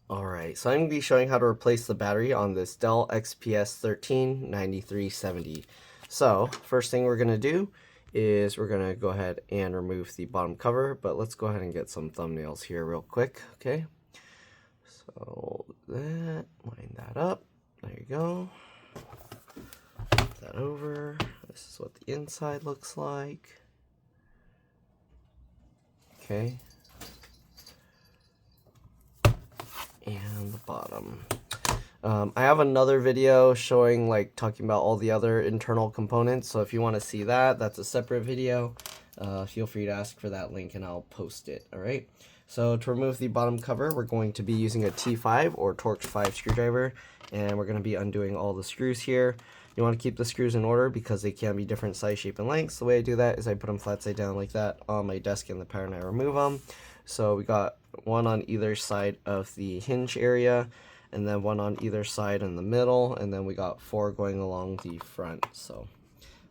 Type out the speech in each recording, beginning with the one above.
Alright, so I'm going to be showing how to replace the battery on this Dell XPS 139370. So, first thing we're going to do is we're going to go ahead and remove the bottom cover, but let's go ahead and get some thumbnails here real quick, okay? So, line that up, there you go. Flip that over, this is what the inside looks like. Okay. And the bottom. I have another video showing, talking about all the other internal components, so if you want to see that, that's a separate video. Feel free to ask for that link and I'll post it. Alright, so to remove the bottom cover, we're going to be using a T5 or Torx 5 screwdriver, and we're going to be undoing all the screws here. You want to keep the screws in order because they can be different size, shape, and lengths. The way I do that is I put them flat side down like that on my desk in the pattern I remove them. So we got one on either side of the hinge area, and then one on either side in the middle, and then we got 4 going along the front. So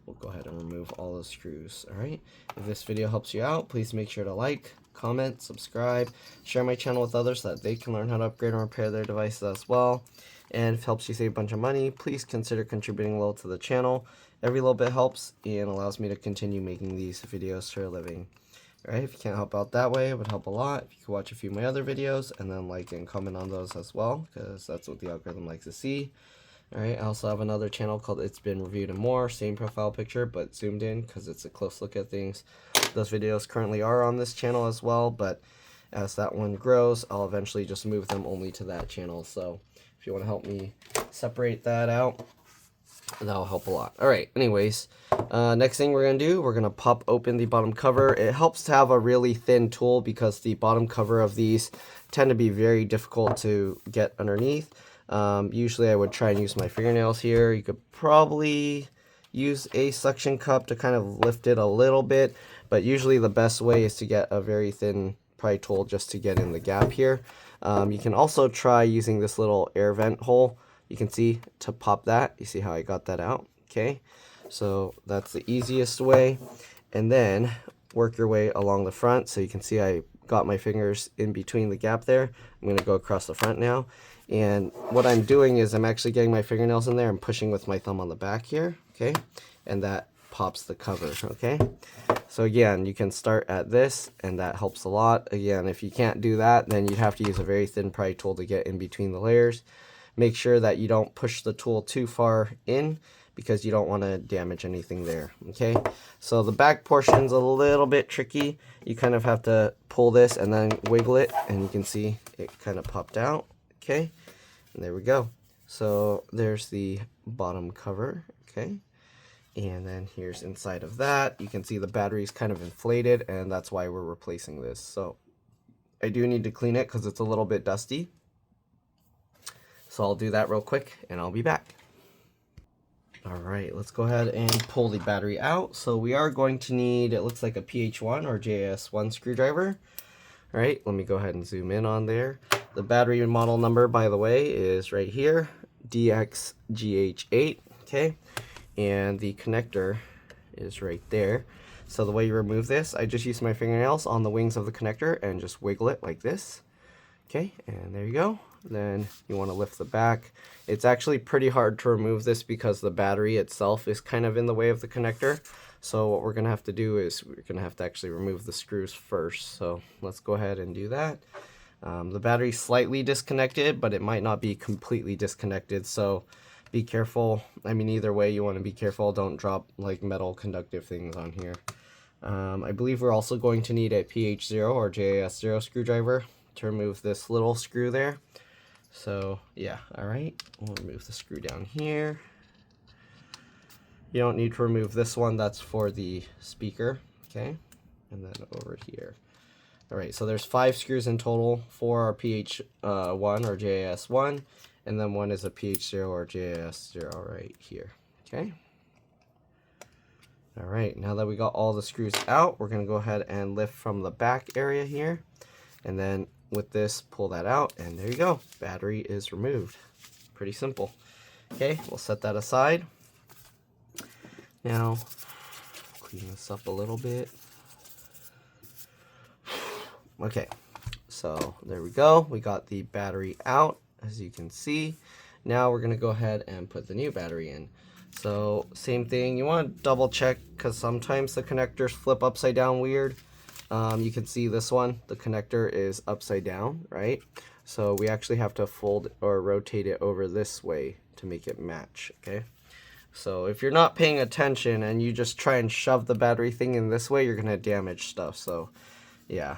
we'll go ahead and remove all those screws. Alright, if this video helps you out, please make sure to like, comment, subscribe, share my channel with others so that they can learn how to upgrade and repair their devices as well. And if it helps you save a bunch of money, please consider contributing a little to the channel. Every little bit helps and allows me to continue making these videos for a living. Alright, if you can't help out that way, it would help a lot if you could watch a few of my other videos and then like and comment on those as well, because that's what the algorithm likes to see. Alright, I also have another channel called It's Been Reviewed and More, same profile picture but zoomed in because it's a close look at things. Those videos currently are on this channel as well, but as that one grows, I'll eventually just move them only to that channel. So if you want to help me separate that out, that'll help a lot. Alright, anyways, next thing we're going to do, we're going to pop open the bottom cover. It helps to have a really thin tool because the bottom cover of these tend to be very difficult to get underneath. Usually I would try and use my fingernails here. You could probably use a suction cup to kind of lift it a little bit, but usually the best way is to get a very thin pry tool just to get in the gap here. You can also try using this little air vent hole. You can see to pop that. You see how I got that out? Okay, so that's the easiest way. And then work your way along the front. So you can see I got my fingers in between the gap there. I'm going to go across the front now. And what I'm doing is I'm actually getting my fingernails in there and pushing with my thumb on the back here. Okay, and that pops the cover. Okay, so again, you can start at this and that helps a lot. Again, if you can't do that, then you'd have to use a very thin pry tool to get in between the layers. Make sure that you don't push the tool too far in because you don't want to damage anything there. Okay, so the back portion's a little bit tricky. You kind of have to pull this and then wiggle it, and you can see it kind of popped out. Okay, and there we go. So there's the bottom cover. Okay, and then here's inside of that. You can see the battery's kind of inflated, and that's why we're replacing this. So I do need to clean it because it's a little bit dusty. So I'll do that real quick and I'll be back. Alright, let's go ahead and pull the battery out. So we are going to need, it looks like a PH1 or JS1 screwdriver. Alright, let me go ahead and zoom in on there. The battery model number, by the way, is right here, DXGH8, okay? And the connector is right there. So the way you remove this, I just use my fingernails on the wings of the connector and just wiggle it like this. Okay, and there you go. Then you want to lift the back. It's actually pretty hard to remove this because the battery itself is kind of in the way of the connector. So what we're going to have to do is we're going to have to actually remove the screws first. So let's go ahead and do that. The battery's slightly disconnected, but it might not be completely disconnected. So be careful. I mean, either way, you want to be careful. Don't drop like metal conductive things on here. I believe we're also going to need a PH0 or JS0 screwdriver to remove this little screw there. So yeah, alright, we'll remove the screw down here. You don't need to remove this one, that's for the speaker, okay? And then over here. Alright, so there's 5 screws in total. 4 are PH1 or JS1, and then 1 is a PH0 or JS0 right here, okay? Alright, now that we got all the screws out, we're going to go ahead and lift from the back area here, and then with this, pull that out, and there you go. Battery is removed. Pretty simple. Okay, we'll set that aside. Now, clean this up a little bit. Okay, So there we go. We got the battery out, as you can see. Now we're going to go ahead and put the new battery in. So same thing, you want to double check because sometimes the connectors flip upside down weird. You can see this one, the connector is upside down, right? So we actually have to fold or rotate it over this way to make it match, okay? So if you're not paying attention and you just try and shove the battery thing in this way, you're going to damage stuff. So yeah.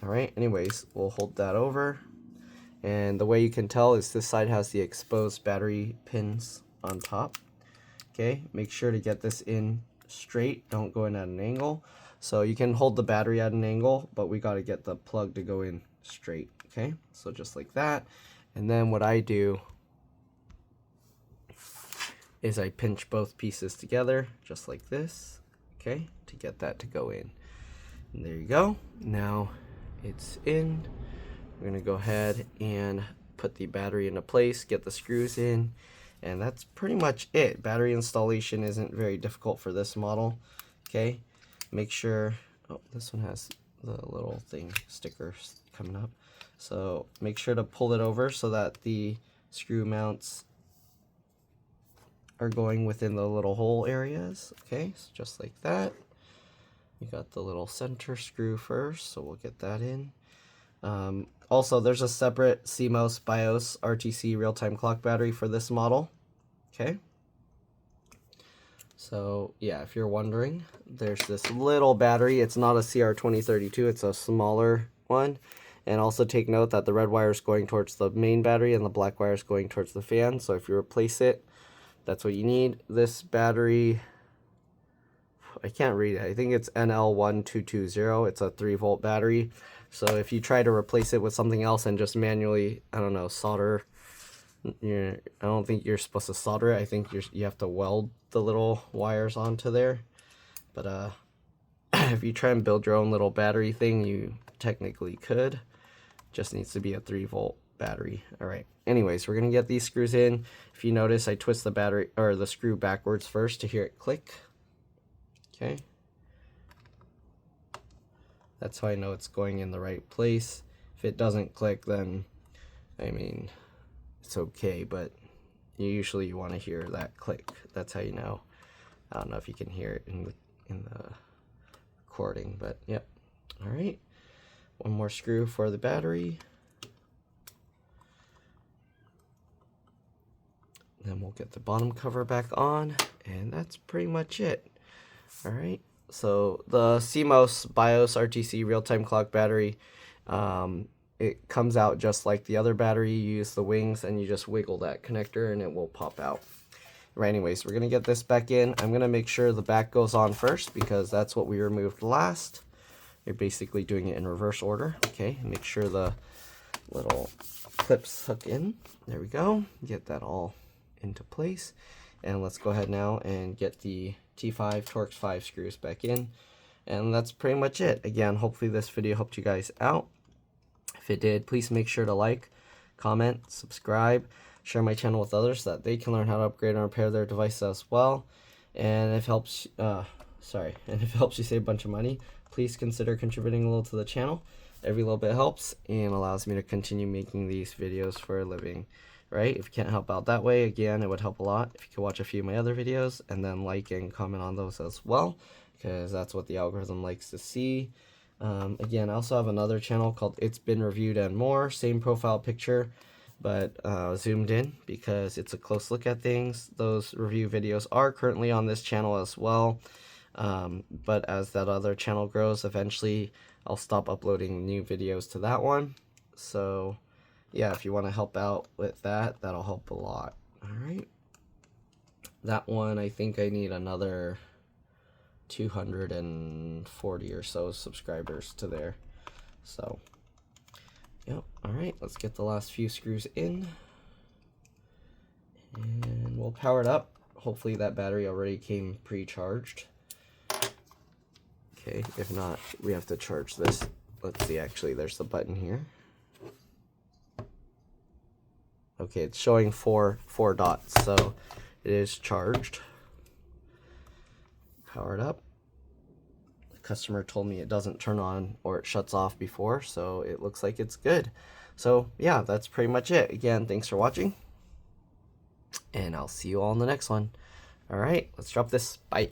All right, anyways, we'll hold that over. And the way you can tell is this side has the exposed battery pins on top. Okay, make sure to get this in straight. Don't go in at an angle. So you can hold the battery at an angle, but we got to get the plug to go in straight. Okay, so just like that. And then what I do is I pinch both pieces together, just like this, okay, to get that to go in. And there you go. Now it's in. We're going to go ahead and put the battery into place, get the screws in, and that's pretty much it. Battery installation isn't very difficult for this model. Okay, make sure, oh, this one has the little thing, stickers coming up. So make sure to pull it over so that the screw mounts are going within the little hole areas. Okay, so just like that. We got the little center screw first, so we'll get that in. Also, there's a separate CMOS BIOS RTC real-time clock battery for this model. Okay. So yeah, if you're wondering, there's this little battery. It's not a CR2032, it's a smaller one. And also take note that the red wire is going towards the main battery and the black wire is going towards the fan. So if you replace it, that's what you need. This battery, I can't read it. I think it's NL1220. It's a 3-volt battery. So if you try to replace it with something else and just manually, I don't know, solder, I don't think you're supposed to solder it. I think you have to weld the little wires onto there. But if you try and build your own little battery thing, you technically could. Just needs to be a 3-volt battery. All right. Anyways, we're gonna get these screws in. If you notice, I twist the battery or the screw backwards first to hear it click. Okay. That's how I know it's going in the right place. If it doesn't click, then, I mean, it's okay, but usually you want to hear that click. That's how you know. I don't know if you can hear it in the recording, but yep. All right. One more screw for the battery. Then we'll get the bottom cover back on, and that's pretty much it. All right. So the CMOS BIOS RTC real-time clock battery, it comes out just like the other battery. You use the wings and you just wiggle that connector and it will pop out. Right, anyways, we're going to get this back in. I'm going to make sure the back goes on first because that's what we removed last. You're basically doing it in reverse order. Okay, make sure the little clips hook in. There we go. Get that all into place. And let's go ahead now and get the T5 Torx 5 screws back in. And that's pretty much it. Again, hopefully this video helped you guys out. If it did, please make sure to like, comment, subscribe, share my channel with others so that they can learn how to upgrade and repair their devices as well. And if it helps, if it helps you save a bunch of money, please consider contributing a little to the channel. Every little bit helps and allows me to continue making these videos for a living. Right? If you can't help out that way, again, it would help a lot if you could watch a few of my other videos and then like and comment on those as well, because that's what the algorithm likes to see. Again, I also have another channel called It's Been Reviewed and More, same profile picture, but zoomed in because it's a close look at things. Those review videos are currently on this channel as well, but as that other channel grows, eventually I'll stop uploading new videos to that one. So yeah, if you want to help out with that, that'll help a lot. All right. That one, I think I need another 240 or so subscribers to there. So, yep. All right, let's get the last few screws in. And we'll power it up. Hopefully that battery already came pre-charged. Okay, if not, we have to charge this. Let's see, actually, there's the button here. Okay, it's showing four dots, so it is charged. Power it up. customer told me it doesn't turn on or it shuts off before, so it looks like it's good. So yeah, that's pretty much it. Again, thanks for watching, and I'll see you all in the next one. All right, let's drop this. Bye.